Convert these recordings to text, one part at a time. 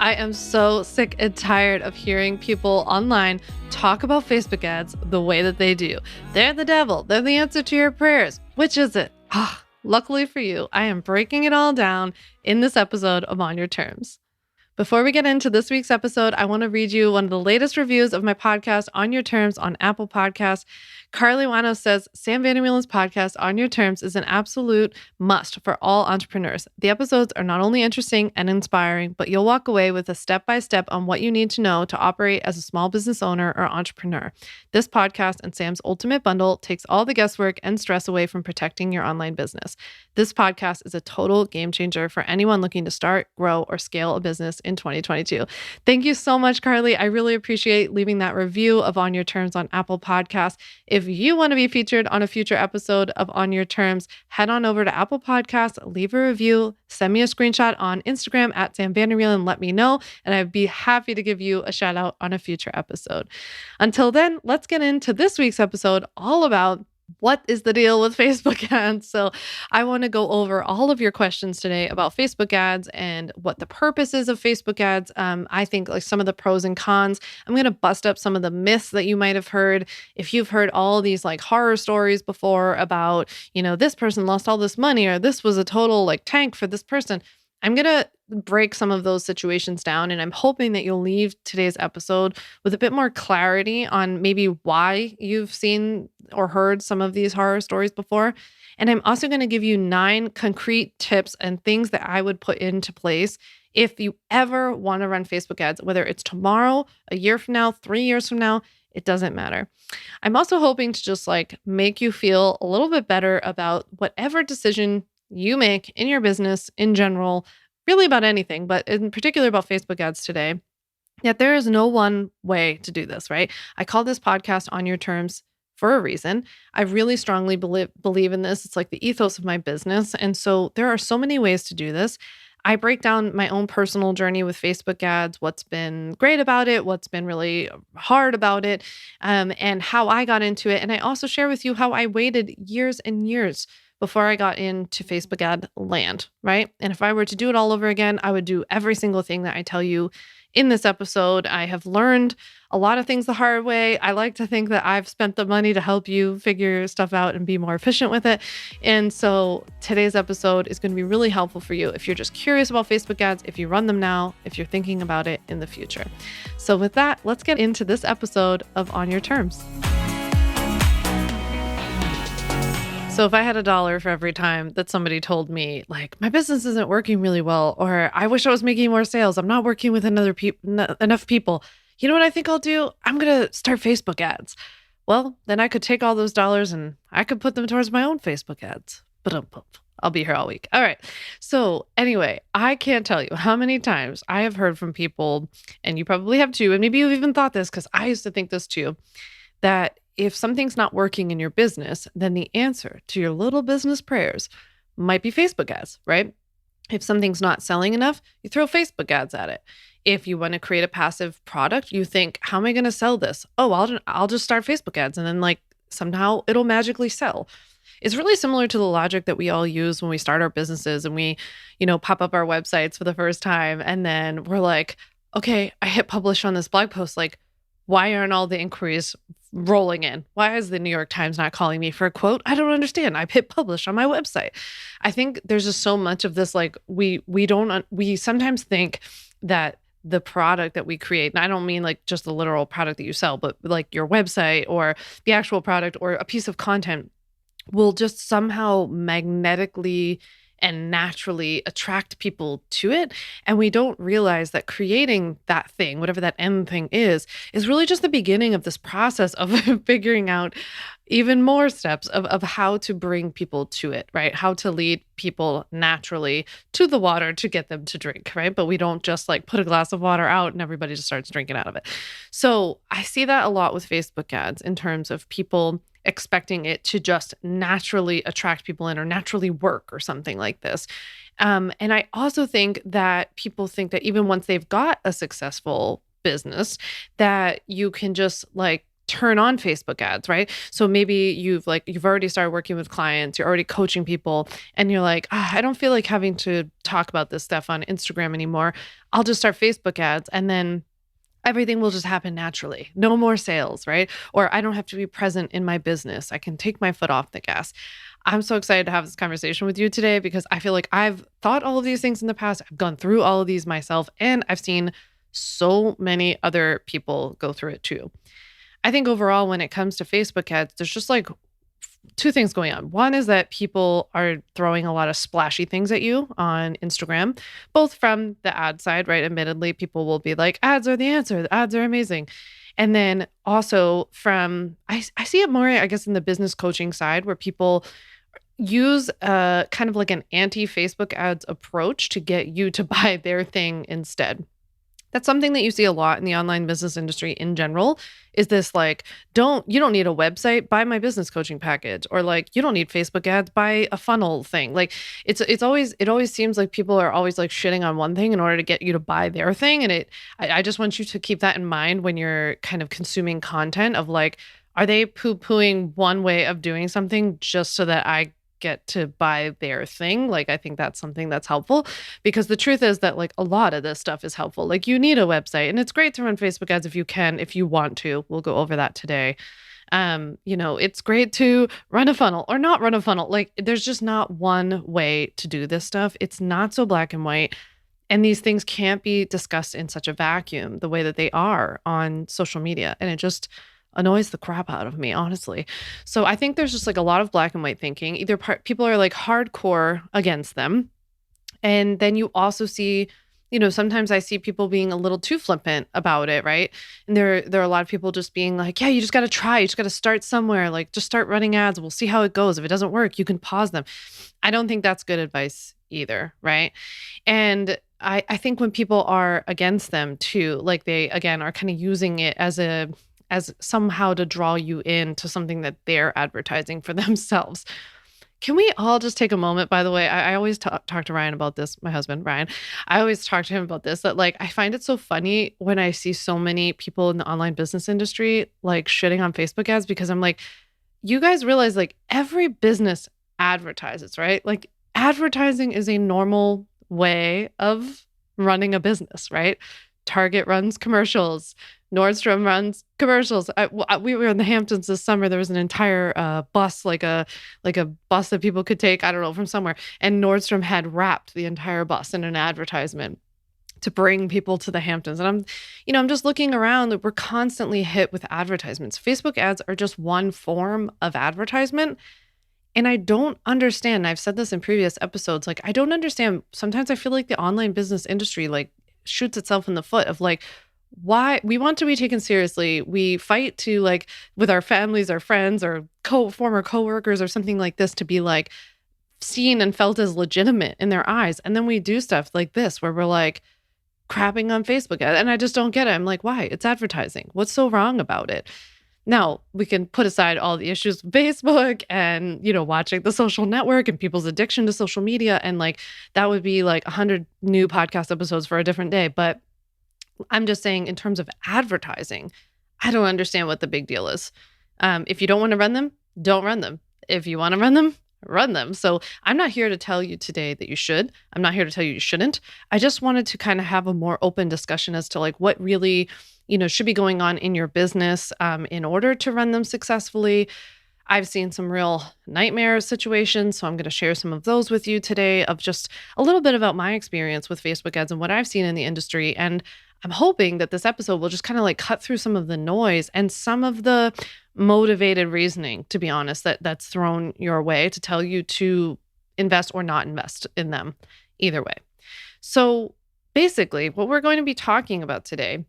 I am so sick and tired of hearing people online talk about Facebook ads the way that they do. They're the devil. They're the answer to your prayers. Which is it? Luckily for you, I am breaking it all down in this episode of On Your Terms. Before we get into this week's episode, I want to read you one of the latest reviews of my podcast, On Your Terms, on Apple Podcasts. Carly Wano says, Sam Vander Wielen's podcast, On Your Terms, is an absolute must for all entrepreneurs. The episodes are not only interesting and inspiring, but you'll walk away with a step-by-step on what you need to know to operate as a small business owner or entrepreneur. This podcast and Sam's ultimate bundle takes all the guesswork and stress away from protecting your online business. This podcast is a total game changer for anyone looking to start, grow, or scale a business in 2022. Thank you so much, Carly. I really appreciate leaving that review of On Your Terms on Apple Podcasts. If you want to be featured on a future episode of On Your Terms, head on over to Apple Podcasts, leave a review, send me a screenshot on Instagram at Sam Vander Wielen and let me know, and I'd be happy to give you a shout out on a future episode. Until then, let's get into this week's episode all about what is the deal with Facebook ads? So I want to go over all of your questions today about Facebook ads and what the purpose is of Facebook ads. I think like some of the pros and cons. I'm going to bust up some of the myths that you might have heard. If you've heard all these like horror stories before about, this person lost all this money or this was a total like tank for this person, I'm going to break some of those situations down, and I'm hoping that you'll leave today's episode with a bit more clarity on maybe why you've seen or heard some of these horror stories before. And I'm also going to give you 9 concrete tips and things that I would put into place if you ever want to run Facebook ads, whether it's tomorrow, a year from now, 3 years from now, it doesn't matter. I'm also hoping to just like make you feel a little bit better about whatever decision you make in your business in general, really about anything, but in particular about Facebook ads today, that there is no one way to do this, right? I call this podcast On Your Terms for a reason. I really strongly believe in this. It's like the ethos of my business. And so there are so many ways to do this. I break down my own personal journey with Facebook ads, what's been great about it, what's been really hard about it, and how I got into it. And I also share with you how I waited years and years before I got into Facebook ad land, right? And if I were to do it all over again, I would do every single thing that I tell you in this episode. I have learned a lot of things the hard way. I like to think that I've spent the money to help you figure stuff out and be more efficient with it. And so today's episode is going to be really helpful for you if you're just curious about Facebook ads, if you run them now, if you're thinking about it in the future. So with that, let's get into this episode of On Your Terms. So if I had $1 for every time that somebody told me, like, my business isn't working really well, or I wish I was making more sales, I'm not working with enough people, you know what I think I'll do? I'm going to start Facebook ads. Well, then I could take all those dollars and I could put them towards my own Facebook ads. But I'll be here all week. All right. So anyway, I can't tell you how many times I have heard from people, and you probably have too, and maybe you've even thought this because I used to think this too, that if something's not working in your business, then the answer to your little business prayers might be Facebook ads, right? If something's not selling enough, you throw Facebook ads at it. If you want to create a passive product, you think, how am I going to sell this? Oh, I'll just start Facebook ads and then like somehow it'll magically sell. It's really similar to the logic that we all use when we start our businesses and we, pop up our websites for the first time. And then we're like, okay, I hit publish on this blog post. Like, why aren't all the inquiries rolling in? Why is the New York Times not calling me for a quote? I don't understand. I've hit publish on my website. I think there's just so much of this, like we sometimes think that the product that we create, and I don't mean like just the literal product that you sell, but like your website or the actual product or a piece of content will just somehow magnetically and naturally attract people to it. And we don't realize that creating that thing, whatever that end thing is really just the beginning of this process of figuring out even more steps of how to bring people to it, right? How to lead people naturally to the water to get them to drink, right? But we don't just like put a glass of water out and everybody just starts drinking out of it. So I see that a lot with Facebook ads in terms of people expecting it to just naturally attract people in or naturally work or something like this. And I also think that people think that even once they've got a successful business, that you can just like turn on Facebook ads, right? So maybe you've already started working with clients, you're already coaching people, and you're like, I don't feel like having to talk about this stuff on Instagram anymore. I'll just start Facebook ads, and then everything will just happen naturally. No more sales, right? Or I don't have to be present in my business. I can take my foot off the gas. I'm so excited to have this conversation with you today because I feel like I've thought all of these things in the past. I've gone through all of these myself, and I've seen so many other people go through it too. I think overall, when it comes to Facebook ads, there's just like two things going on. One is that people are throwing a lot of splashy things at you on Instagram, both from the ad side, right? Admittedly, people will be like, ads are the answer. The ads are amazing. And then also I see it more, I guess, in the business coaching side where people use kind of like an anti-Facebook ads approach to get you to buy their thing instead. That's something that you see a lot in the online business industry in general is this like, you don't need a website, buy my business coaching package, or like, you don't need Facebook ads, buy a funnel thing. Like it always seems like people are always like shitting on one thing in order to get you to buy their thing. And I just want you to keep that in mind when you're kind of consuming content of like, are they poo-pooing one way of doing something just so that I get to buy their thing? Like, I think that's something that's helpful because the truth is that like a lot of this stuff is helpful. Like you need a website and it's great to run Facebook ads if you want to. We'll go over that today. It's great to run a funnel or not run a funnel. Like there's just not one way to do this stuff. It's not so black and white. And these things can't be discussed in such a vacuum the way that they are on social media. And it just annoys the crap out of me, honestly. So I think there's just like a lot of black and white thinking. Either people are like hardcore against them. And then you also see, sometimes I see people being a little too flippant about it, right? And there are a lot of people just being like, yeah, you just got to try. You just got to start somewhere. Like just start running ads. We'll see how it goes. If it doesn't work, you can pause them. I don't think that's good advice either, right? And I think when people are against them too, like they, again, are kind of using it as somehow to draw you into something that they're advertising for themselves. Can we all just take a moment, by the way? I always talk to Ryan about this, my husband, Ryan. I always talk to him about this, that like, I find it so funny when I see so many people in the online business industry, like shitting on Facebook ads, because I'm like, you guys realize like every business advertises, right? Like advertising is a normal way of running a business, right? Target runs commercials. Nordstrom runs commercials. We were in the Hamptons this summer. There was an entire bus, like a bus that people could take, I don't know, from somewhere. And Nordstrom had wrapped the entire bus in an advertisement to bring people to the Hamptons. And I'm just looking around. We're constantly hit with advertisements. Facebook ads are just one form of advertisement. And I don't understand. I've said this in previous episodes. Like, I don't understand. Sometimes I feel like the online business industry like shoots itself in the foot of like, why we want to be taken seriously. We fight to like with our families, our friends, or former coworkers or something like this to be like seen and felt as legitimate in their eyes. And then we do stuff like this where we're like crapping on Facebook. And I just don't get it. I'm like, why? It's advertising. What's so wrong about it? Now we can put aside all the issues with Facebook and, watching the social network and people's addiction to social media. And like, that would be like 100 new podcast episodes for a different day. But I'm just saying in terms of advertising, I don't understand what the big deal is. If you don't want to run them, don't run them. If you want to run them, run them. So I'm not here to tell you today that you should. I'm not here to tell you you shouldn't. I just wanted to kind of have a more open discussion as to like what really, should be going on in your business in order to run them successfully. I've seen some real nightmare situations, so I'm going to share some of those with you today of just a little bit about my experience with Facebook ads and what I've seen in the industry. And I'm hoping that this episode will just kind of like cut through some of the noise and some of the motivated reasoning, to be honest, that's thrown your way to tell you to invest or not invest in them, either way. So basically, what we're going to be talking about today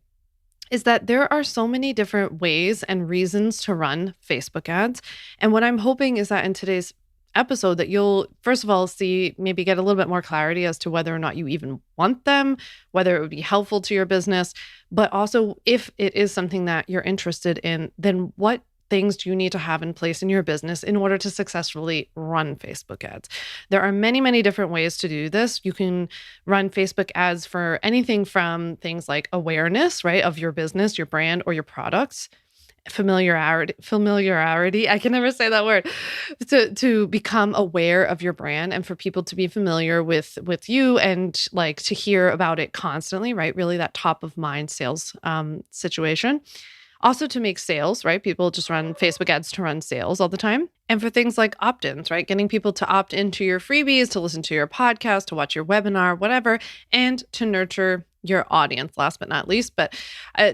is that there are so many different ways and reasons to run Facebook ads. And what I'm hoping is that in today's episode that you'll, first of all, maybe get a little bit more clarity as to whether or not you even want them, whether it would be helpful to your business, but also if it is something that you're interested in, then what things do you need to have in place in your business in order to successfully run Facebook ads? There are many, many different ways to do this. You can run Facebook ads for anything from things like awareness, right, of your business, your brand, or your products. familiarity. I can never say that word. To become aware of your brand and for people to be familiar with you and like to hear about it constantly, right? Really that top of mind sales situation. Also to make sales, right? People just run Facebook ads to run sales all the time. And for things like opt-ins, right? Getting people to opt into your freebies, to listen to your podcast, to watch your webinar, whatever, and to nurture your audience, last but not least. But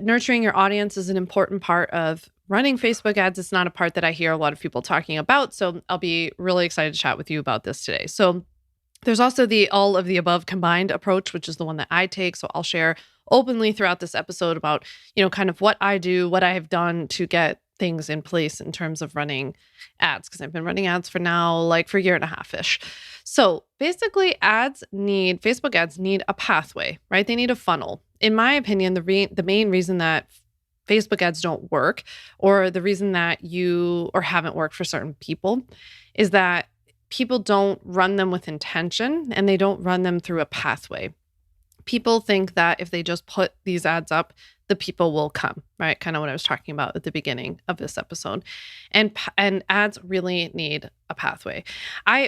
nurturing your audience is an important part of running Facebook ads. It's not a part that I hear a lot of people talking about. So I'll be really excited to chat with you about this today. So there's also the all of the above combined approach, which is the one that I take. So I'll share openly throughout this episode about, kind of what I do, what I have done to get things in place in terms of running ads, because I've been running ads for now, like for a year and a half-ish. So basically Facebook ads need a pathway, right? They need a funnel. In my opinion, the main reason that Facebook ads don't work, or the reason that haven't worked for certain people, is that people don't run them with intention and they don't run them through a pathway. People think that if they just put these ads up, the people will come, right? Kind of what I was talking about at the beginning of this episode. And ads really need a pathway.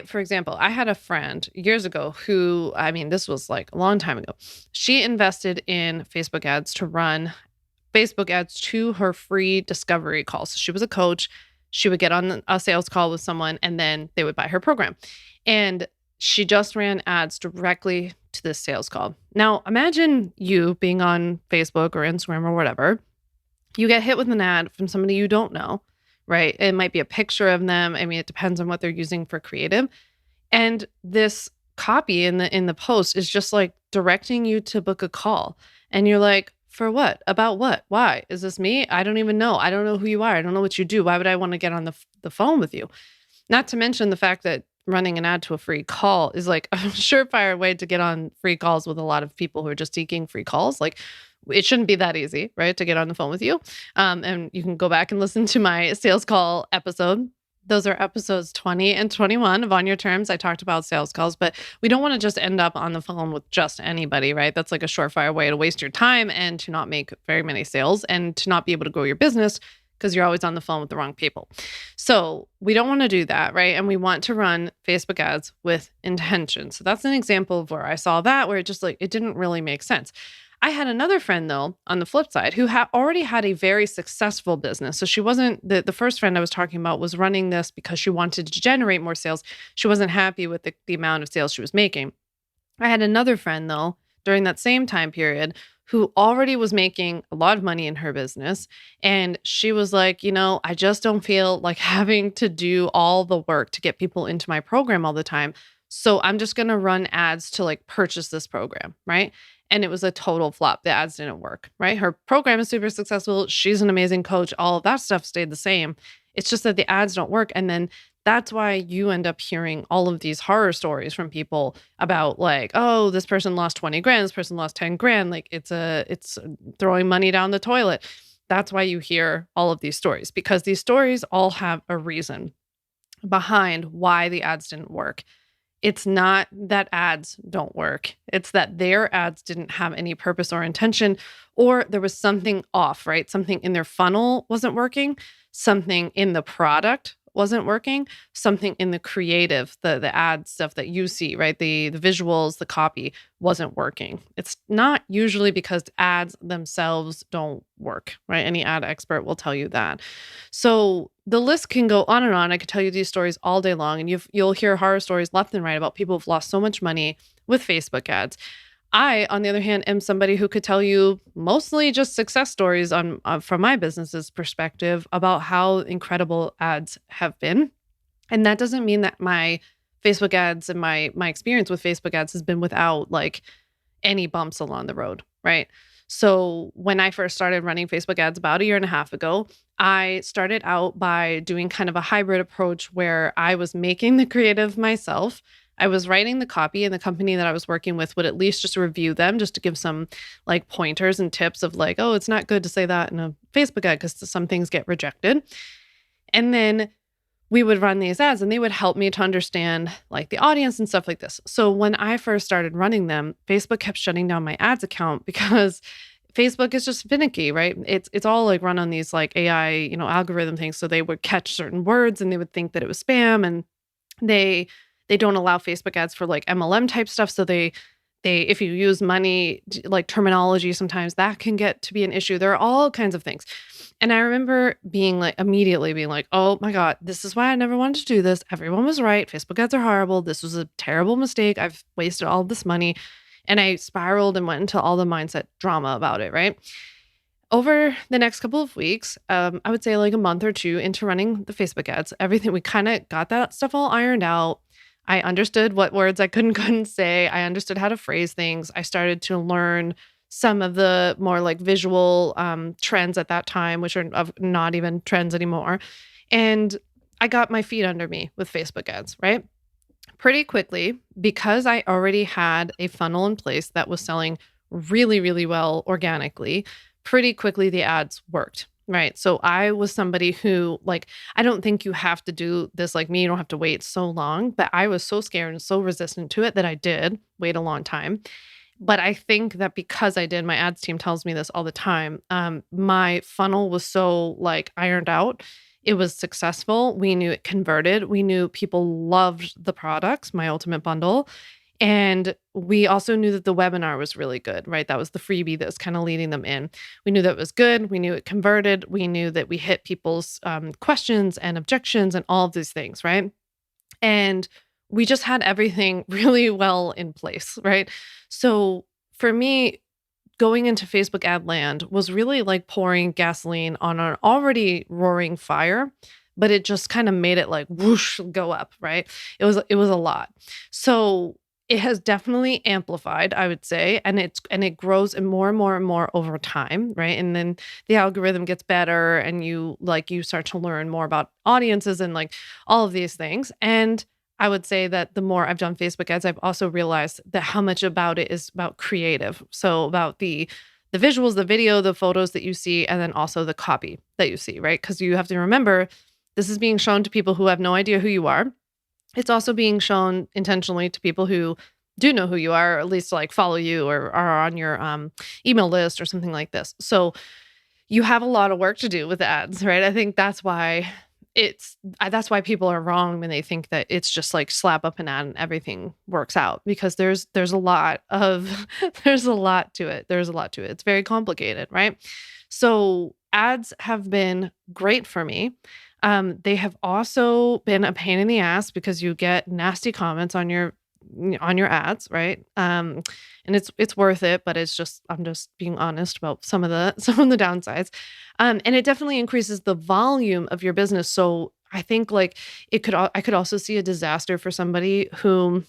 For example, I had a friend years ago who, this was like a long time ago. She invested in Facebook ads to run Facebook ads to her free discovery calls. So she was a coach. She would get on a sales call with someone and then they would buy her program. And she just ran ads directly to this sales call. Now, imagine you being on Facebook or Instagram or whatever. You get hit with an ad from somebody you don't know, right? It might be a picture of them. It depends on what they're using for creative. And this copy in the post is just like directing you to book a call. And you're like, for what? About what? Why? Is this me? I don't even know. I don't know who you are. I don't know what you do. Why would I want to get on the phone with you? Not to mention the fact that running an ad to a free call is like a surefire way to get on free calls with a lot of people who are just seeking free calls. Like it shouldn't be that easy, right? To get on the phone with you. And you can go back and listen to my sales call episode. Those are episodes 20 and 21 of On Your Terms. I talked about sales calls, but we don't want to just end up on the phone with just anybody, right? That's like a surefire way to waste your time and to not make very many sales and to not be able to grow your business because you're always on the phone with the wrong people. So we don't want to do that, right? And we want to run Facebook ads with intention. So that's an example of where I saw that, where it just it didn't really make sense. I had another friend, though, on the flip side, who already had a very successful business. So she wasn't, the first friend I was talking about was running this because she wanted to generate more sales. She wasn't happy with the amount of sales she was making. I had another friend, though, during that same time period, who already was making a lot of money in her business. And she was like, I just don't feel like having to do all the work to get people into my program all the time. So I'm just going to run ads to purchase this program, right? And it was a total flop. The ads didn't work, right? Her program is super successful. She's an amazing coach. All of that stuff stayed the same. It's just that the ads don't work. And then that's why you end up hearing all of these horror stories from people about oh, this person lost 20 grand. This person lost 10 grand. It's throwing money down the toilet. That's why you hear all of these stories, because these stories all have a reason behind why the ads didn't work. It's not that ads don't work. It's that their ads didn't have any purpose or intention, or there was something off, right? Something in their funnel wasn't working. Something in the product wasn't working. Something in the creative, the ad stuff that you see, right? The visuals, the copy wasn't working. It's not usually because ads themselves don't work, right? Any ad expert will tell you that. So the list can go on and on. I could tell you these stories all day long, and you'll hear horror stories left and right about people who've lost so much money with Facebook ads. I, on the other hand, am somebody who could tell you mostly just success stories from my business's perspective about how incredible ads have been. And that doesn't mean that my Facebook ads and my experience with Facebook ads has been without any bumps along the road, right? So when I first started running Facebook ads about a year and a half ago, I started out by doing kind of a hybrid approach where I was making the creative myself. I was writing the copy, and the company that I was working with would at least just review them just to give some pointers and tips of oh, it's not good to say that in a Facebook ad because some things get rejected. And then we would run these ads and they would help me to understand the audience and stuff like this. So when I first started running them, Facebook kept shutting down my ads account because Facebook is just finicky, right? It's all like run on these like AI, algorithm things. So they would catch certain words and they would think that it was spam, and they they don't allow Facebook ads for like MLM type stuff. So they if you use money like terminology, sometimes that can get to be an issue. There are all kinds of things. And I remember being like immediately being like, "Oh my god, this is why I never wanted to do this. Everyone was right. Facebook ads are horrible. This was a terrible mistake. I've wasted all this money." And I spiraled and went into all the mindset drama about it, right? Over the next couple of weeks, I would say like a month or two into running the Facebook ads, everything, we kind of got that stuff all ironed out. I understood what words I couldn't say. I understood how to phrase things. I started to learn some of the more like visual trends at that time, which are not even trends anymore. And I got my feet under me with Facebook ads, right? Pretty quickly, because I already had a funnel in place that was selling really, really well organically. Pretty quickly, the ads worked, right? So I was somebody who, like, I don't think you have to do this like me. You don't have to wait so long, but I was so scared and so resistant to it that I did wait a long time. But I think that because I did, my ads team tells me this all the time. My funnel was so like ironed out. It was successful. We knew it converted. We knew people loved the products, my ultimate bundle. And we also knew that the webinar was really good, right? That was the freebie that was kind of leading them in. We knew that it was good. We knew it converted. We knew that we hit people's questions and objections and all of these things, right? And we just had everything really well in place, right? So for me, going into Facebook ad land was really like pouring gasoline on an already roaring fire, but it just kind of made it like whoosh go up, right? It was a lot. So it has definitely amplified, I would say, and it grows and more over time, right? And then the algorithm gets better and you start to learn more about audiences and like all of these things. And I would say that the more I've done Facebook ads, I've also realized that how much about it is about creative. So about the visuals, the video, the photos that you see, and then also the copy that you see, right? Because you have to remember this is being shown to people who have no idea who you are. It's also being shown intentionally to people who do know who you are, or at least like follow you or are on your email list or something like this. So you have a lot of work to do with ads, right? I think that's why people are wrong when they think that it's just like slap up an ad and everything works out, because there's a lot of there's a lot to it. There's a lot to it. It's very complicated, right? So ads have been great for me. They have also been a pain in the ass because you get nasty comments on your ads, right? And it's worth it, but I'm just being honest about some of the some of the downsides. And it definitely increases the volume of your business. So I think like I could also see a disaster for somebody who,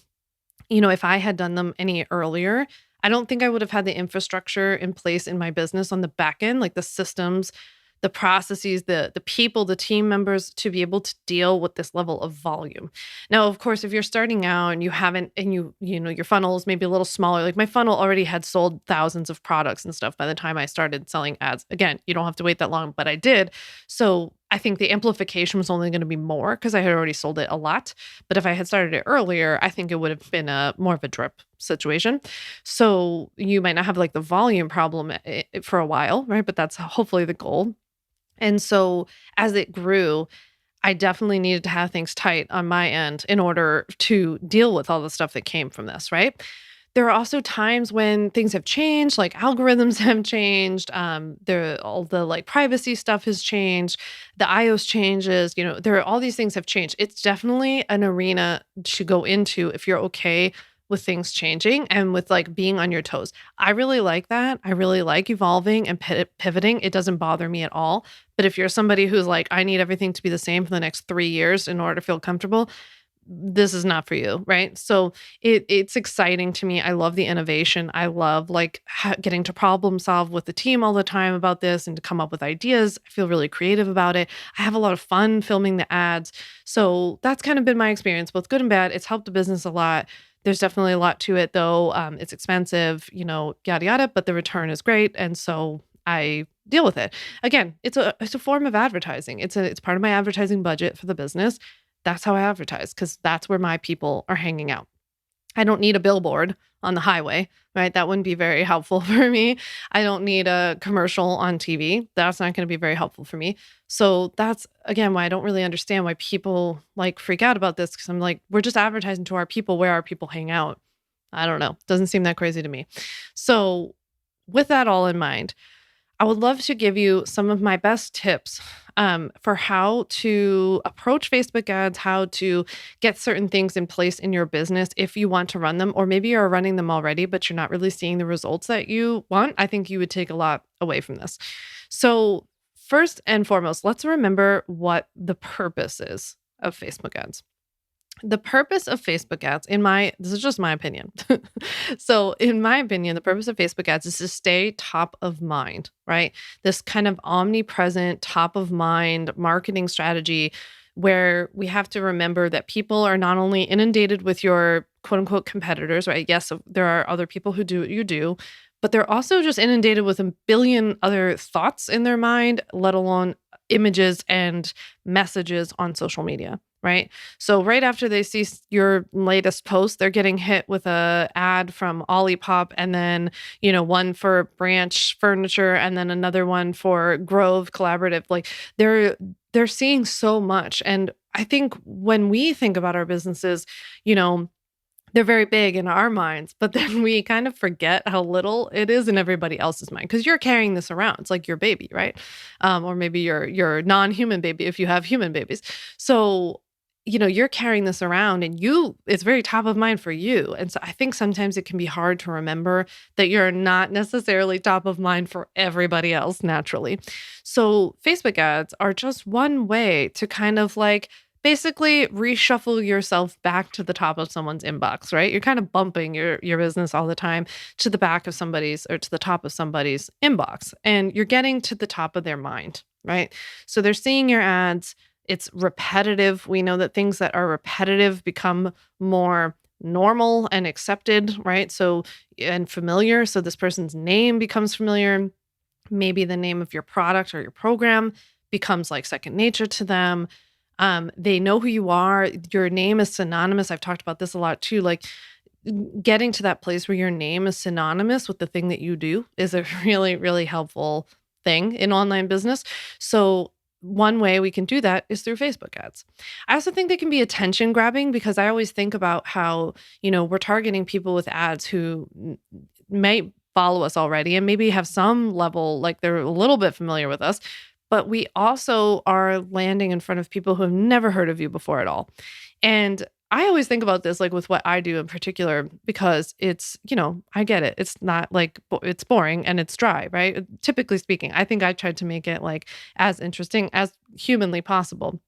if I had done them any earlier, I don't think I would have had the infrastructure in place in my business on the back end, like the systems, the processes, the people, the team members to be able to deal with this level of volume. Now, of course, if you're starting out and you haven't, and your funnel is maybe a little smaller, like my funnel already had sold thousands of products and stuff by the time I started selling ads. Again, you don't have to wait that long, but I did. So I think the amplification was only going to be more because I had already sold it a lot. But if I had started it earlier, I think it would have been more of a drip situation. So you might not have like the volume problem for a while, right? But that's hopefully the goal. And so as it grew, I definitely needed to have things tight on my end in order to deal with all the stuff that came from this, right? There are also times when things have changed, like algorithms have changed. All the like privacy stuff has changed. The iOS changes. There are all these things have changed. It's definitely an arena to go into if you're okay with things changing and with like being on your toes. I really like that. I really like evolving and pivoting. It doesn't bother me at all. But if you're somebody who's like, I need everything to be the same for the next 3 years in order to feel comfortable, this is not for you, right? So it's exciting to me. I love the innovation. I love like getting to problem solve with the team all the time about this and to come up with ideas. I feel really creative about it. I have a lot of fun filming the ads. So that's kind of been my experience, both good and bad. It's helped the business a lot. There's definitely a lot to it though. It's expensive, yada, yada, but the return is great. And so I deal with it. Again, it's a form of advertising. It's part of my advertising budget for the business. That's how I advertise because that's where my people are hanging out. I don't need a billboard on the highway, right? That wouldn't be very helpful for me. I don't need a commercial on TV. That's not going to be very helpful for me. So that's again why I don't really understand why people like freak out about this, because I'm like, we're just advertising to our people where our people hang out. I don't know. Doesn't seem that crazy to me. So with that all in mind, I would love to give you some of my best tips for how to approach Facebook ads, how to get certain things in place in your business if you want to run them, or maybe you're running them already, but you're not really seeing the results that you want. I think you would take a lot away from this. So, first and foremost, let's remember what the purpose is of Facebook ads. The purpose of Facebook ads, this is just my opinion. So, in my opinion, the purpose of Facebook ads is to stay top of mind, right? This kind of omnipresent, top of mind marketing strategy where we have to remember that people are not only inundated with your quote unquote competitors, right? Yes, there are other people who do what you do, but they're also just inundated with a billion other thoughts in their mind, let alone images and messages on social media, right? So right after they see your latest post, they're getting hit with a ad from Olipop, and then, one for Branch Furniture, and then another one for Grove Collaborative. Like they're seeing so much. And I think when we think about our businesses, they're very big in our minds, but then we kind of forget how little it is in everybody else's mind, because you're carrying this around. It's like your baby, right? Or maybe your non-human baby if you have human babies. So, you're carrying this around, and it's very top of mind for you. And so I think sometimes it can be hard to remember that you're not necessarily top of mind for everybody else naturally. So Facebook ads are just one way to kind of like basically reshuffle yourself back to the top of someone's inbox, right? You're kind of bumping your business all the time to the back of somebody's, or to the top of somebody's inbox, and you're getting to the top of their mind, right? So they're seeing your ads. It's repetitive. We know that things that are repetitive become more normal and accepted, right? So, and familiar. So this person's name becomes familiar. Maybe the name of your product or your program becomes like second nature to them. They know who you are. Your name is synonymous. I've talked about this a lot too. Like getting to that place where your name is synonymous with the thing that you do is a really, really helpful thing in online business. So one way we can do that is through Facebook ads. I also think they can be attention grabbing, because I always think about how, we're targeting people with ads who may follow us already and maybe have some level, like they're a little bit familiar with us, but we also are landing in front of people who have never heard of you before at all. And I always think about this, like with what I do in particular, because it's, I get it. It's not like, it's boring and it's dry, right? Typically speaking, I think I tried to make it like as interesting as humanly possible.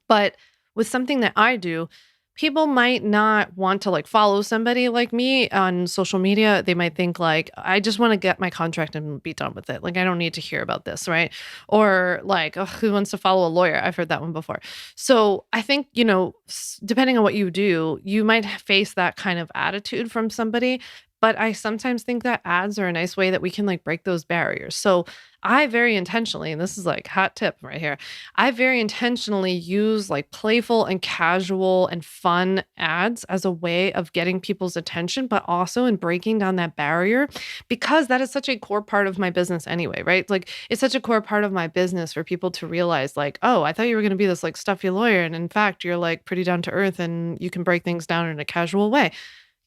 But with something that I do, people might not want to like follow somebody like me on social media. They might think like, I just want to get my contract and be done with it. Like, I don't need to hear about this, right? Or like, oh, who wants to follow a lawyer? I've heard that one before. So I think, depending on what you do, you might face that kind of attitude from somebody. But I sometimes think that ads are a nice way that we can like break those barriers. So I very intentionally, and this is like hot tip right here, I very intentionally use like playful and casual and fun ads as a way of getting people's attention, but also in breaking down that barrier, because that is such a core part of my business anyway, right? Like it's such a core part of my business for people to realize like, oh, I thought you were going to be this like stuffy lawyer. And in fact, you're like pretty down to earth and you can break things down in a casual way.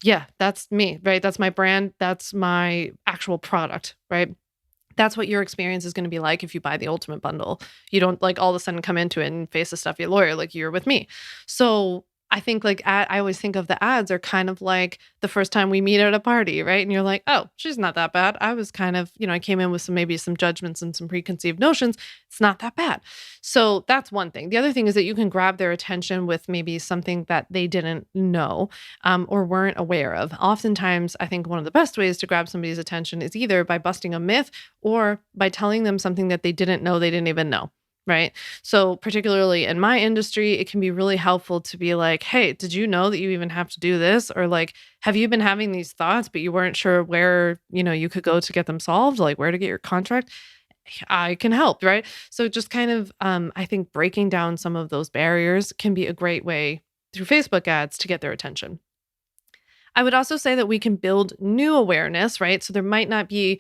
Yeah, that's me, right? That's my brand. That's my actual product, right? That's what your experience is going to be like if you buy the ultimate bundle. You don't like all of a sudden come into it and face a stuffy lawyer like you're with me. So I think like I always think of the ads are kind of like the first time we meet at a party, right? And you're like, oh, she's not that bad. I was kind of, I came in with maybe some judgments and some preconceived notions. It's not that bad. So that's one thing. The other thing is that you can grab their attention with maybe something that they didn't know or weren't aware of. Oftentimes, I think one of the best ways to grab somebody's attention is either by busting a myth or by telling them something that they didn't know they didn't even know. Right. So particularly in my industry, it can be really helpful to be like, hey, did you know that you even have to do this? Or like, have you been having these thoughts, but you weren't sure where, you could go to get them solved, like where to get your contract? I can help. Right. So just kind of, I think breaking down some of those barriers can be a great way through Facebook ads to get their attention. I would also say that we can build new awareness, right? So there might be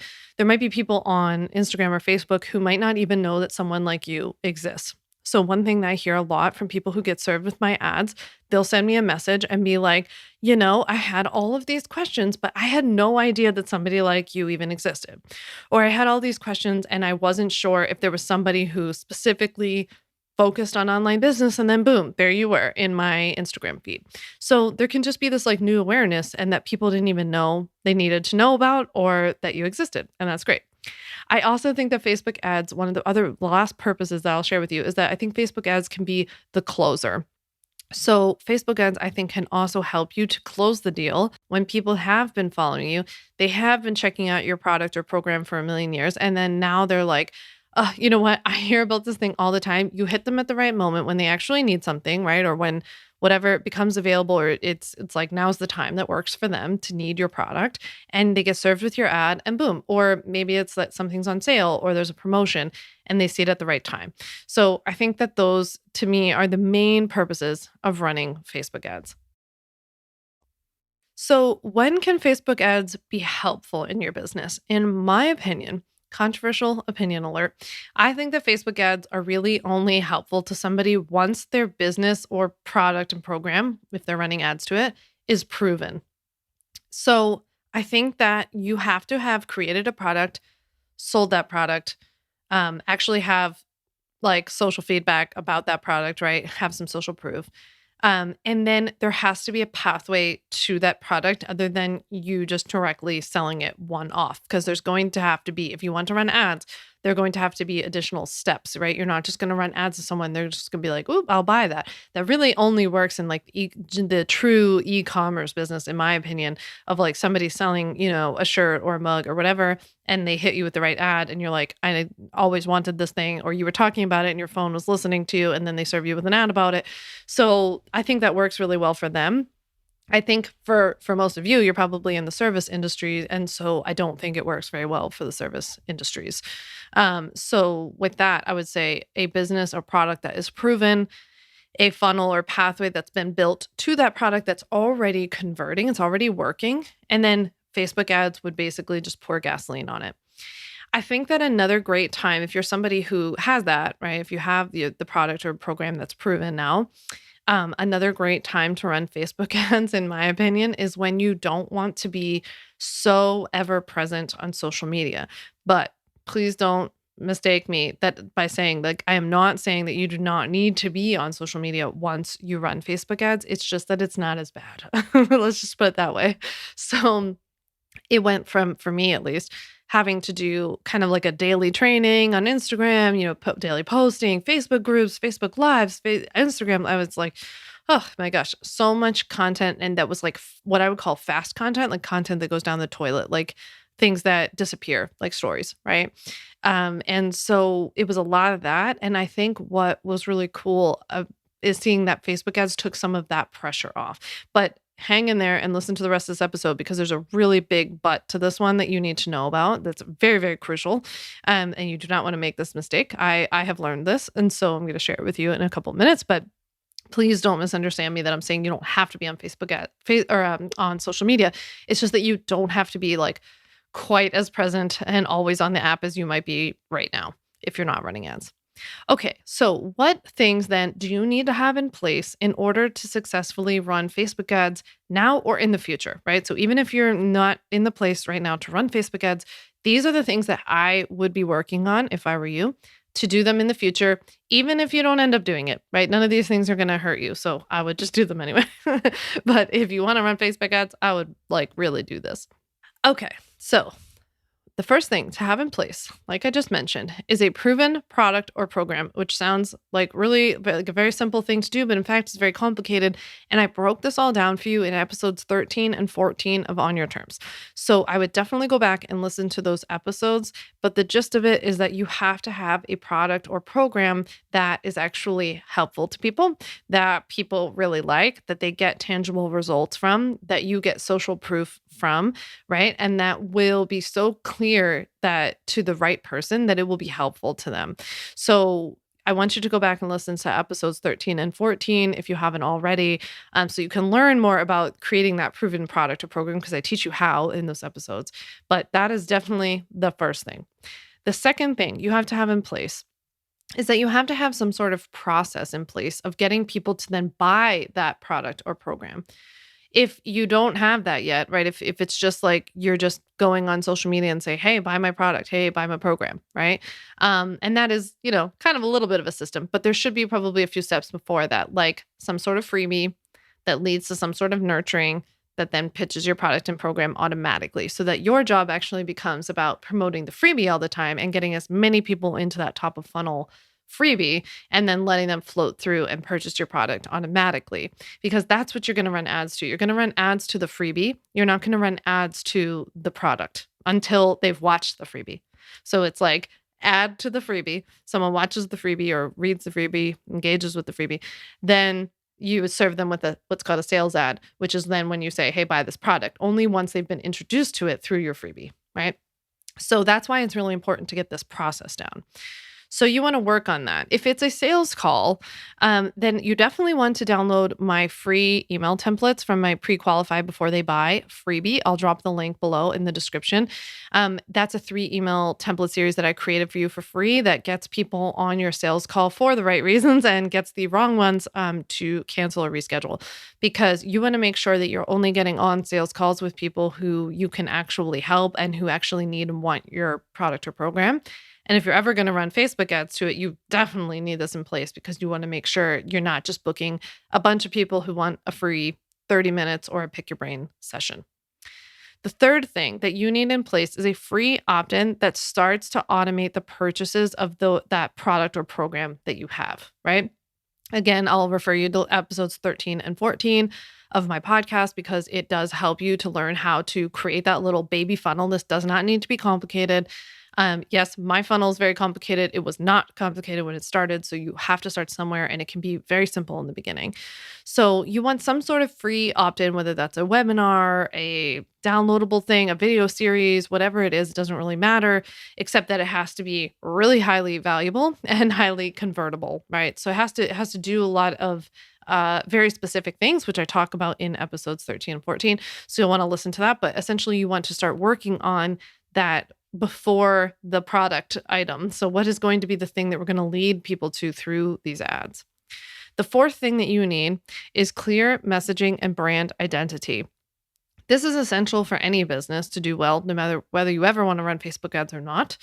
people on Instagram or Facebook who might not even know that someone like you exists. So one thing that I hear a lot from people who get served with my ads, they'll send me a message and be like, I had all of these questions, but I had no idea that somebody like you even existed. Or I had all these questions and I wasn't sure if there was somebody who specifically focused on online business, and then boom, there you were in my Instagram feed. So there can just be this like new awareness and that people didn't even know they needed to know about or that you existed. And that's great. I also think that Facebook ads, one of the other last purposes that I'll share with you is that I think Facebook ads can be the closer. So, Facebook ads, I think, can also help you to close the deal when people have been following you. They have been checking out your product or program for a million years. And then now they're like, you know what? I hear about this thing all the time. You hit them at the right moment when they actually need something, right? Or when whatever becomes available, or it's like now's the time that works for them to need your product, and they get served with your ad, and boom. Or maybe it's that something's on sale or there's a promotion, and they see it at the right time. So I think that those to me are the main purposes of running Facebook ads. So, when can Facebook ads be helpful in your business? In my opinion, controversial opinion alert, I think that Facebook ads are really only helpful to somebody once their business or product and program, if they're running ads to it, is proven. So, I think that you have to have created a product, sold that product, actually have like social feedback about that product, right? Have some social proof. And then there has to be a pathway to that product other than you just directly selling it one off. Because there's going to have to be, if you want to run ads, there are going to have to be additional steps, right? You're not just going to run ads to someone. They're just going to be like, "Oop, I'll buy that." That really only works in like the true e-commerce business, in my opinion, of like somebody selling, a shirt or a mug or whatever, and they hit you with the right ad, and you're like, "I always wanted this thing," or you were talking about it and your phone was listening to you, and then they serve you with an ad about it. So I think that works really well for them. I think for most of you, you're probably in the service industry, and so I don't think it works very well for the service industries. So with that, I would say a business or product that is proven, a funnel or pathway that's been built to that product that's already converting, it's already working, and then Facebook ads would basically just pour gasoline on it. I think that another great time, if you're somebody who has that, right? If you have the product or program that's proven now, another great time to run Facebook ads, in my opinion, is when you don't want to be so ever present on social media. But please don't mistake me that by saying, like, I am not saying that you do not need to be on social media once you run Facebook ads. It's just that it's not as bad. Let's just put it that way. So it went from, for me at least, having to do kind of like a daily training on Instagram, daily posting, Facebook groups, Facebook lives, Instagram. I was like, oh my gosh, so much content. And that was like what I would call fast content, like content that goes down the toilet, like things that disappear, like stories, right? And so it was a lot of that. And I think what was really cool is seeing that Facebook ads took some of that pressure off. But hang in there and listen to the rest of this episode, because there's a really big but to this one that you need to know about. That's very, very crucial. And you do not want to make this mistake. I have learned this. And so I'm going to share it with you in a couple of minutes, but please don't misunderstand me that I'm saying you don't have to be on Facebook on social media. It's just that you don't have to be like quite as present and always on the app as you might be right now if you're not running ads. Okay, so what things then do you need to have in place in order to successfully run Facebook ads now or in the future, right? So even if you're not in the place right now to run Facebook ads, these are the things that I would be working on if I were you to do them in the future, even if you don't end up doing it, right? None of these things are going to hurt you. So I would just do them anyway. But if you want to run Facebook ads, I would like really do this. Okay, so the first thing to have in place, like I just mentioned, is a proven product or program, which sounds like really like a very simple thing to do, but in fact, it's very complicated. And I broke this all down for you in episodes 13 and 14 of On Your Terms. So I would definitely go back and listen to those episodes. But the gist of it is that you have to have a product or program that is actually helpful to people, that people really like, that they get tangible results from, that you get social proof from, right? And that will be so clear that to the right person that it will be helpful to them. So I want you to go back and listen to episodes 13 and 14 if you haven't already, so you can learn more about creating that proven product or program, because I teach you how in those episodes. But that is definitely the first thing. The second thing you have to have in place is that you have to have some sort of process in place of getting people to then buy that product or program. If you don't have that yet, right? If it's just like you're just going on social media and say, "Hey, buy my product. Hey, buy my program," right? And that is, kind of a little bit of a system, but there should be probably a few steps before that, like some sort of freebie that leads to some sort of nurturing that then pitches your product and program automatically, so that your job actually becomes about promoting the freebie all the time and getting as many people into that top of funnel freebie and then letting them float through and purchase your product automatically, because that's what you're going to run ads to. You're going to run ads to the freebie. You're not going to run ads to the product until they've watched the freebie. So it's like ad to the freebie. Someone watches the freebie or reads the freebie, engages with the freebie. Then you would serve them with what's called a sales ad, which is then when you say, "Hey, buy this product," only once they've been introduced to it through your freebie, right? So that's why it's really important to get this process down. So you want to work on that. If it's a sales call, then you definitely want to download my free email templates from my pre-qualify before they buy freebie. I'll drop the link below in the description. That's a 3 email template series that I created for you for free that gets people on your sales call for the right reasons and gets the wrong ones to cancel or reschedule, because you want to make sure that you're only getting on sales calls with people who you can actually help and who actually need and want your product or program. And if you're ever going to run Facebook ads to it, you definitely need this in place, because you want to make sure you're not just booking a bunch of people who want a free 30 minutes or a pick your brain session. The third thing that you need in place is a free opt-in that starts to automate the purchases of that product or program that you have, right? Again, I'll refer you to episodes 13 and 14 of my podcast, because it does help you to learn how to create that little baby funnel. This does not need to be complicated. Yes, my funnel is very complicated. It was not complicated when it started. So you have to start somewhere, and it can be very simple in the beginning. So you want some sort of free opt-in, whether that's a webinar, a downloadable thing, a video series, whatever it is, it doesn't really matter, except that it has to be really highly valuable and highly convertible, right? So it has to do a lot of very specific things, which I talk about in episodes 13 and 14. So you'll want to listen to that. But essentially, you want to start working on that before the product item. So what is going to be the thing that we're going to lead people to through these ads? The fourth thing that you need is clear messaging and brand identity. This is essential for any business to do well, no matter whether you ever want to run Facebook ads or not.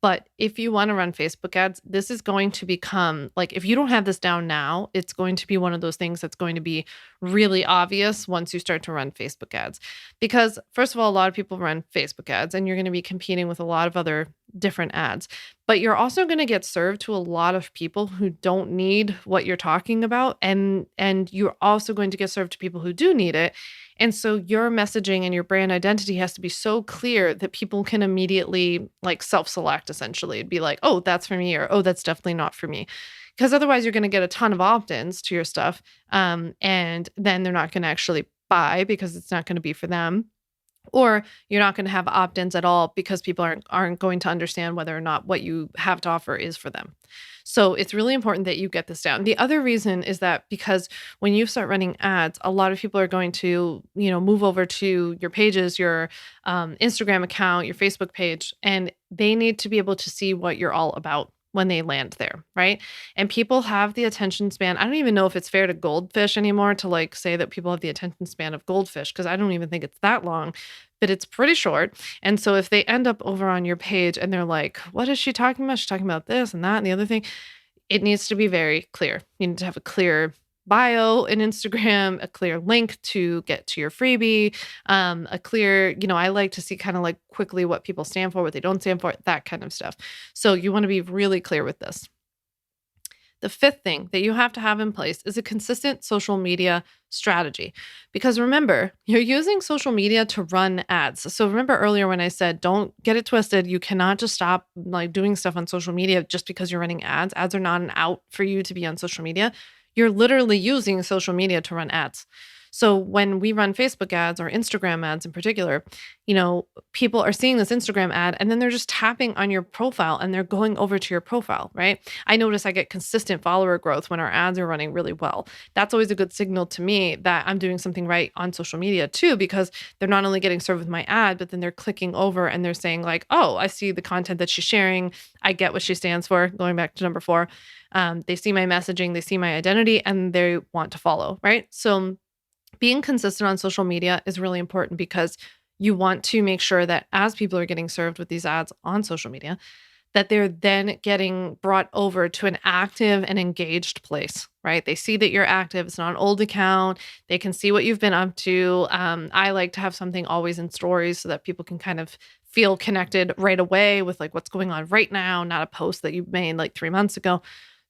But if you want to run Facebook ads, this is going to become like, if you don't have this down now, it's going to be one of those things that's going to be really obvious once you start to run Facebook ads. Because first of all, a lot of people run Facebook ads, and you're going to be competing with a lot of other different ads. But you're also going to get served to a lot of people who don't need what you're talking about. And you're also going to get served to people who do need it. And so your messaging and your brand identity has to be so clear that people can immediately like self-select, essentially. It'd be like, "Oh, that's for me," or "Oh, that's definitely not for me." Because otherwise you're going to get a ton of opt-ins to your stuff. And then they're not going to actually buy because it's not going to be for them. Or you're not going to have opt-ins at all because people aren't going to understand whether or not what you have to offer is for them. So it's really important that you get this down. The other reason is that because when you start running ads, a lot of people are going to, move over to your pages, your Instagram account, your Facebook page, and they need to be able to see what you're all about when they land there, right? And people have the attention span. I don't even know if it's fair to goldfish anymore to like say that people have the attention span of goldfish, because I don't even think it's that long, but it's pretty short. And so if they end up over on your page and they're like, "What is she talking about? She's talking about this and that and the other thing," it needs to be very clear. You need to have a clear bio in Instagram, a clear link to get to your freebie, a clear, I like to see kind of like quickly what people stand for, what they don't stand for, that kind of stuff. So you want to be really clear with this. The fifth thing that you have to have in place is a consistent social media strategy. Because remember, you're using social media to run ads. So remember earlier when I said, don't get it twisted. You cannot just stop like doing stuff on social media just because you're running ads. Ads are not an out for you to be on social media. You're literally using social media to run ads. So when we run Facebook ads or Instagram ads in particular, people are seeing this Instagram ad and then they're just tapping on your profile and they're going over to your profile, right? I notice I get consistent follower growth when our ads are running really well. That's always a good signal to me that I'm doing something right on social media too, because they're not only getting served with my ad, but then they're clicking over and they're saying like, oh, I see the content that she's sharing. I get what she stands for. Going back to number 4, they see my messaging, they see my identity, and they want to follow, right? So being consistent on social media is really important because you want to make sure that as people are getting served with these ads on social media, that they're then getting brought over to an active and engaged place, right? They see that you're active. It's not an old account. They can see what you've been up to. I like to have something always in stories so that people can kind of feel connected right away with like what's going on right now, not a post that you made like 3 months ago.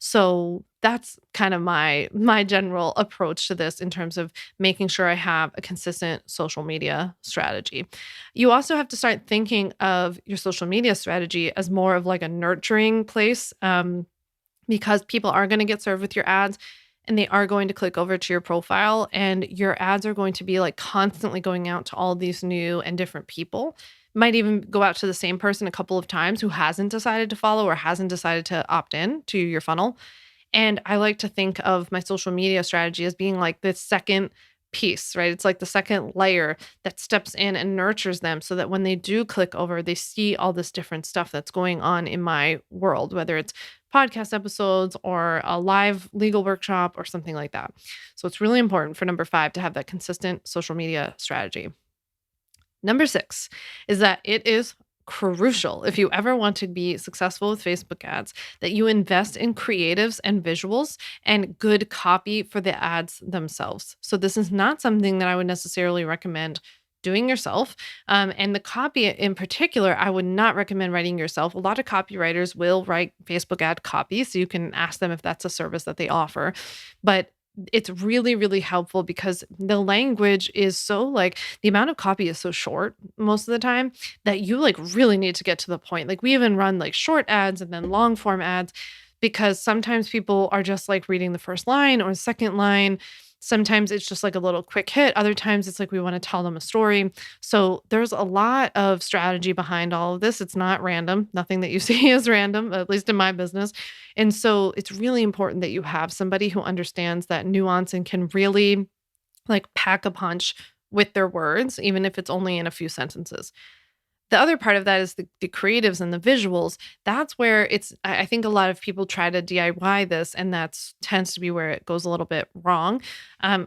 So that's kind of my general approach to this in terms of making sure I have a consistent social media strategy. You also have to start thinking of your social media strategy as more of like a nurturing place, because people are going to get served with your ads and they are going to click over to your profile, and your ads are going to be like constantly going out to all these new and different people. Might even go out to the same person a couple of times who hasn't decided to follow or hasn't decided to opt in to your funnel. And I like to think of my social media strategy as being like the second piece, right? It's like the second layer that steps in and nurtures them so that when they do click over, they see all this different stuff that's going on in my world, whether it's podcast episodes or a live legal workshop or something like that. So it's really important for number 5 to have that consistent social media strategy. Number 6 is that it is crucial, if you ever want to be successful with Facebook ads, that you invest in creatives and visuals and good copy for the ads themselves. So this is not something that I would necessarily recommend doing yourself. And the copy in particular, I would not recommend writing yourself. A lot of copywriters will write Facebook ad copy, so you can ask them if that's a service that they offer. But it's really, really helpful because the language is so like the amount of copy is so short most of the time that you like really need to get to the point. Like we even run like short ads and then long form ads because sometimes people are just like reading the first line or second line. Sometimes it's just like a little quick hit. Other times it's like we want to tell them a story. So there's a lot of strategy behind all of this. It's not random. Nothing that you see is random, at least in my business. And so it's really important that you have somebody who understands that nuance and can really like pack a punch with their words, even if it's only in a few sentences. The other part of that is the creatives and the visuals. That's where I think a lot of people try to DIY this, and that's tends to be where it goes a little bit wrong.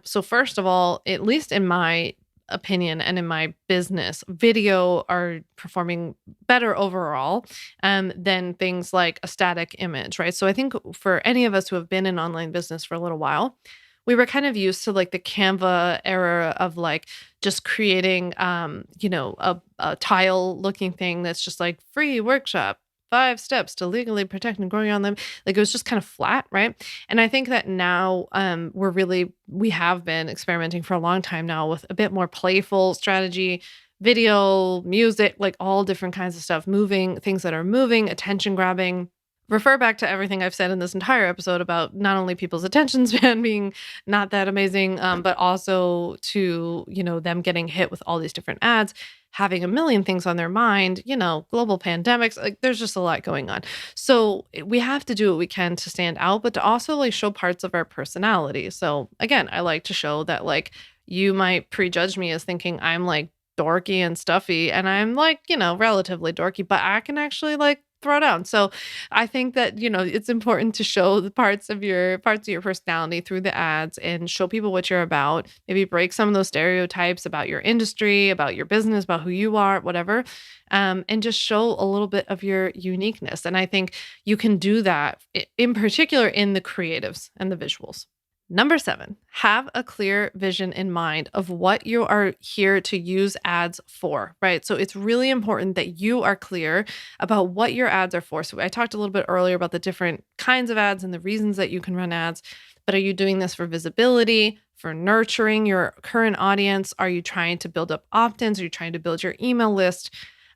So first of all, at least in my opinion and in my business, video are performing better overall than things like a static image, right? So I think for any of us who have been in online business for a little while, we were kind of used to like the Canva era of like just creating, a tile looking thing that's just like free workshop, 5 steps to legally protect and grow your online. Like it was just kind of flat, right? And I think that now we have been experimenting for a long time now with a bit more playful strategy, video, music, like all different kinds of stuff, moving things that are moving, attention grabbing. Refer back to everything I've said in this entire episode about not only people's attention span being not that amazing, but also to, them getting hit with all these different ads, having a million things on their mind, global pandemics, like there's just a lot going on. So we have to do what we can to stand out, but to also like show parts of our personality. So again, I like to show that like you might prejudge me as thinking I'm like dorky and stuffy, and I'm like, relatively dorky, but I can actually like throw down. So I think that, it's important to show the parts of your personality through the ads and show people what you're about. Maybe break some of those stereotypes about your industry, about your business, about who you are, whatever. And just show a little bit of your uniqueness. And I think you can do that in particular in the creatives and the visuals. Number 7, have a clear vision in mind of what you are here to use ads for, right? So it's really important that you are clear about what your ads are for. So I talked a little bit earlier about the different kinds of ads and the reasons that you can run ads, but are you doing this for visibility, for nurturing your current audience? Are you trying to build up opt-ins? Are you trying to build your email list?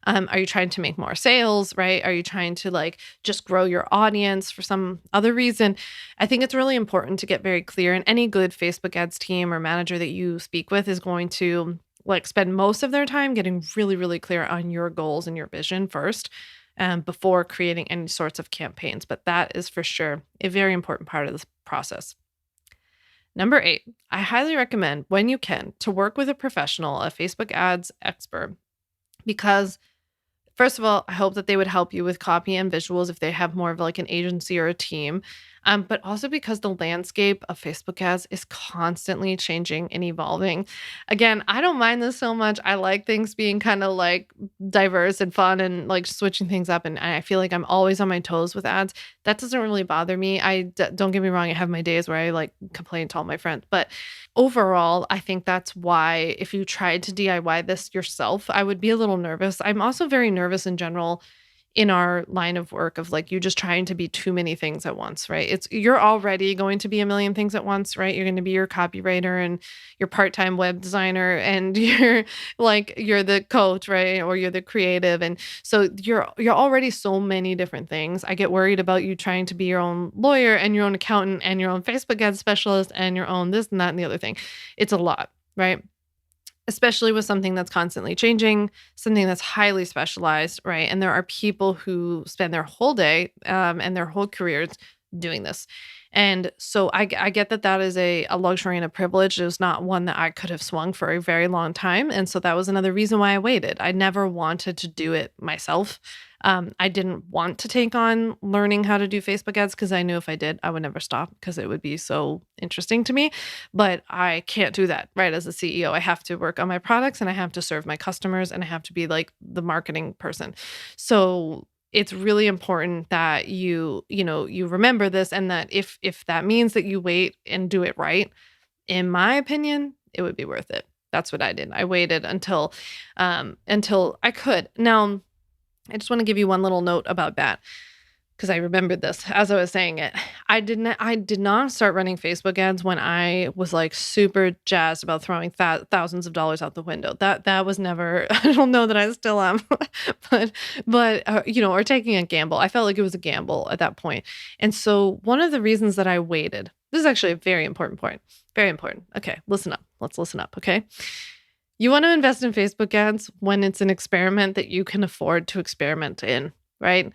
Are you trying to make more sales, right? Are you trying to like just grow your audience for some other reason? I think it's really important to get very clear. And any good Facebook ads team or manager that you speak with is going to like spend most of their time getting really, really clear on your goals and your vision first, before creating any sorts of campaigns. But that is for sure a very important part of this process. Number 8, I highly recommend when you can to work with a professional, a Facebook ads expert, because first of all, I hope that they would help you with copy and visuals if they have more of like an agency or a team. But also because the landscape of Facebook ads is constantly changing and evolving. Again, I don't mind this so much. I like things being kind of like diverse and fun and like switching things up. And I feel like I'm always on my toes with ads. That doesn't really bother me. Don't get me wrong. I have my days where I like complain to all my friends, but overall, I think that's why if you tried to DIY this yourself, I would be a little nervous. I'm also very nervous in general in our line of work of like you just trying to be too many things at once, right? You're already going to be a million things at once, right? You're going to be your copywriter and your part-time web designer and you're the coach, right? Or you're the creative. And so you're already so many different things. I get worried about you trying to be your own lawyer and your own accountant and your own Facebook ad specialist and your own this and that and the other thing. It's a lot, right? Especially with something that's constantly changing, something that's highly specialized, right? And there are people who spend their whole day and their whole careers doing this. And so I get that that is a luxury and a privilege. It was not one that I could have swung for a very long time. And so that was another reason why I waited. I never wanted to do it myself. I didn't want to take on learning how to do Facebook ads because I knew if I did, I would never stop because it would be so interesting to me. But I can't do that, right? As a CEO, I have to work on my products and I have to serve my customers and I have to be like the marketing person. So it's really important that you remember this and that if that means that you wait and do it right, in my opinion, it would be worth it. That's what I did. I waited until I could. Now, I just want to give you one little note about that because I remembered this as I was saying it. I did not start running Facebook ads when I was like super jazzed about throwing thousands of dollars out the window. That was never. I don't know that I still am, but or taking a gamble. I felt like it was a gamble at that point. And so one of the reasons that I waited. This is actually a very important point. Very important. Okay, listen up. Let's listen up. Okay. You want to invest in Facebook ads when it's an experiment that you can afford to experiment in, right?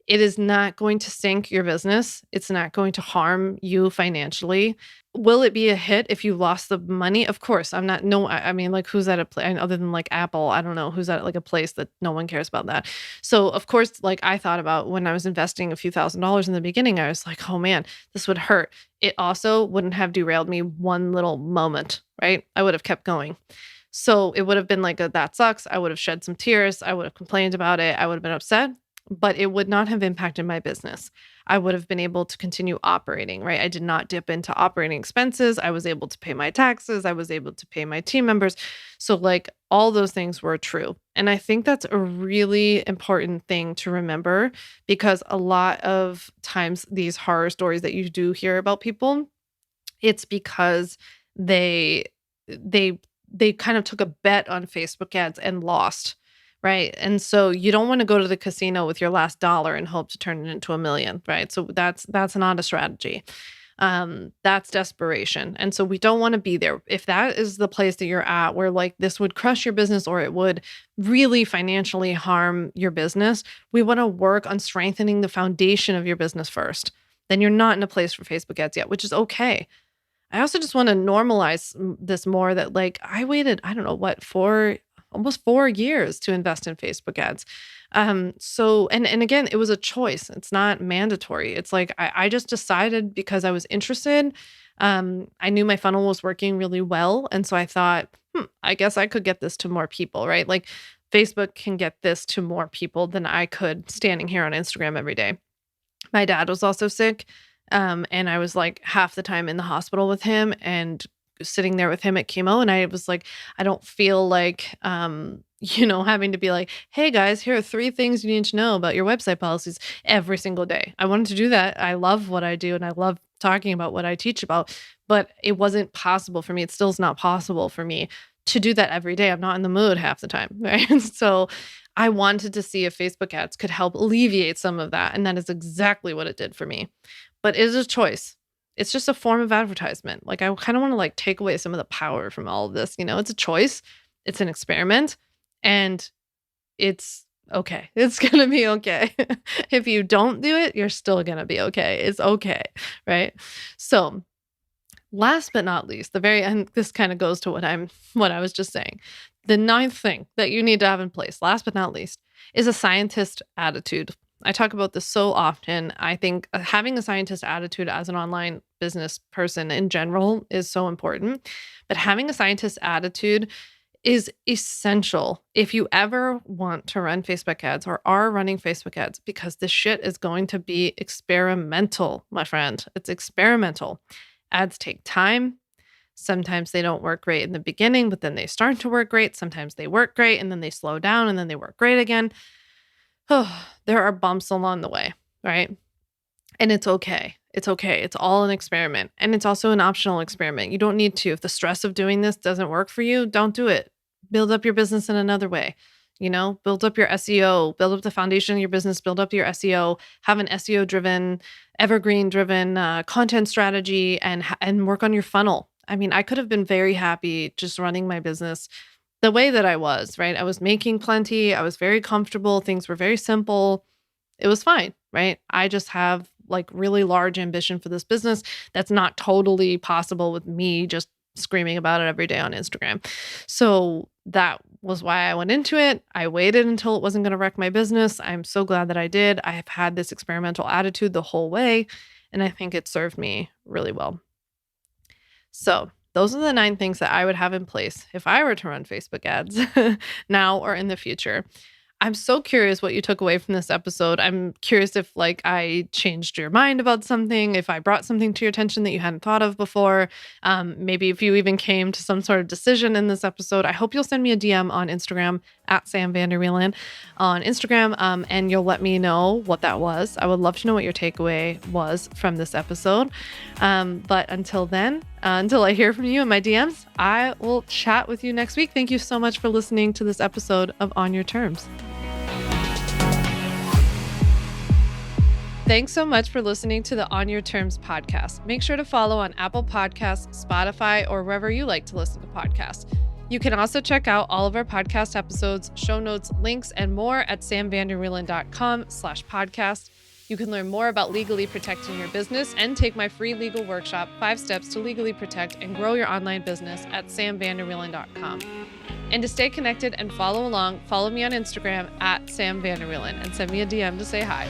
It is not going to sink your business. It's not going to harm you financially. Will it be a hit if you lost the money? Of course. I'm not, no, I mean, like, who's at a place other than like Apple? I don't know who's at like a place that no one cares about that. So, of course, like I thought about when I was investing a few $1,000s in the beginning, I was like, oh man, this would hurt. It also wouldn't have derailed me one little moment, right? I would have kept going. So it would have been like that sucks. I would have shed some tears. I would have complained about it. I would have been upset, but it would not have impacted my business. I would have been able to continue operating, right? I did not dip into operating expenses. I was able to pay my taxes. I was able to pay my team members. So like all those things were true. And I think that's a really important thing to remember because a lot of times these horror stories that you do hear about people, it's because they kind of took a bet on Facebook ads and lost, right? And so you don't want to go to the casino with your last dollar and hope to turn it into a million, right? So that's not a strategy. That's desperation. And so we don't want to be there. If that is the place that you're at where like this would crush your business or it would really financially harm your business, we want to work on strengthening the foundation of your business first. Then you're not in a place for Facebook ads yet, which is okay. I also just want to normalize this more that like I waited, I don't know what, almost 4 years to invest in Facebook ads. So, and again, it was a choice. It's not mandatory. It's like, I just decided because I was interested. I knew my funnel was working really well. And so I thought, I guess I could get this to more people, right? Like Facebook can get this to more people than I could standing here on Instagram every day. My dad was also sick. And I was like half the time in the hospital with him and sitting there with him at chemo. And I was like, I don't feel like, having to be like, hey guys, here are 3 things you need to know about your website policies every single day. I wanted to do that. I love what I do and I love talking about what I teach about, but it wasn't possible for me. It still is not possible for me to do that every day. I'm not in the mood half the time. Right. So I wanted to see if Facebook ads could help alleviate some of that. And that is exactly what it did for me. But it is a choice. It's just a form of advertisement. Like I kind of want to like take away some of the power from all of this. It's a choice. It's an experiment. And it's okay. It's going to be okay. If you don't do it, you're still going to be okay. It's okay. Right. So last but not least, the very end, this kind of goes to what I was just saying. The ninth thing that you need to have in place, last but not least, is a scientist attitude. I talk about this so often. I think having a scientist attitude as an online business person in general is so important. But having a scientist attitude is essential if you ever want to run Facebook ads or are running Facebook ads, because this shit is going to be experimental, my friend. It's experimental. Ads take time. Sometimes they don't work great in the beginning, but then they start to work great. Sometimes they work great and then they slow down and then they work great again. Oh, there are bumps along the way, right? And it's okay. It's okay. It's all an experiment. And it's also an optional experiment. You don't need to. If the stress of doing this doesn't work for you, don't do it. Build up your business in another way. Build up your SEO, build up the foundation of your business, build up your SEO, have an SEO driven, evergreen driven content strategy and work on your funnel. I mean, I could have been very happy just running my business the way that I was, right? I was making plenty. I was very comfortable. Things were very simple. It was fine, right? I just have like really large ambition for this business. That's not totally possible with me just screaming about it every day on Instagram. So that was why I went into it. I waited until it wasn't going to wreck my business. I'm so glad that I did. I have had this experimental attitude the whole way, and I think it served me really well. So those are the 9 things that I would have in place if I were to run Facebook ads now or in the future. I'm so curious what you took away from this episode. I'm curious if I changed your mind about something, if I brought something to your attention that you hadn't thought of before. Maybe if you even came to some sort of decision in this episode. I hope you'll send me a DM on Instagram at Sam Vander Wielen on Instagram, and you'll let me know what that was. I would love to know what your takeaway was from this episode. But until then, until I hear from you in my DMs, I will chat with you next week. Thank you so much for listening to this episode of On Your Terms. Thanks so much for listening to the On Your Terms podcast. Make sure to follow on Apple Podcasts, Spotify, or wherever you like to listen to podcasts. You can also check out all of our podcast episodes, show notes, links, and more at samvanderwielen.com/podcast. You can learn more about legally protecting your business and take my free legal workshop, 5 Steps to Legally Protect and Grow Your Online Business at samvanderwielen.com. And to stay connected and follow along, follow me on Instagram at Sam Vander Wielen and send me a DM to say hi.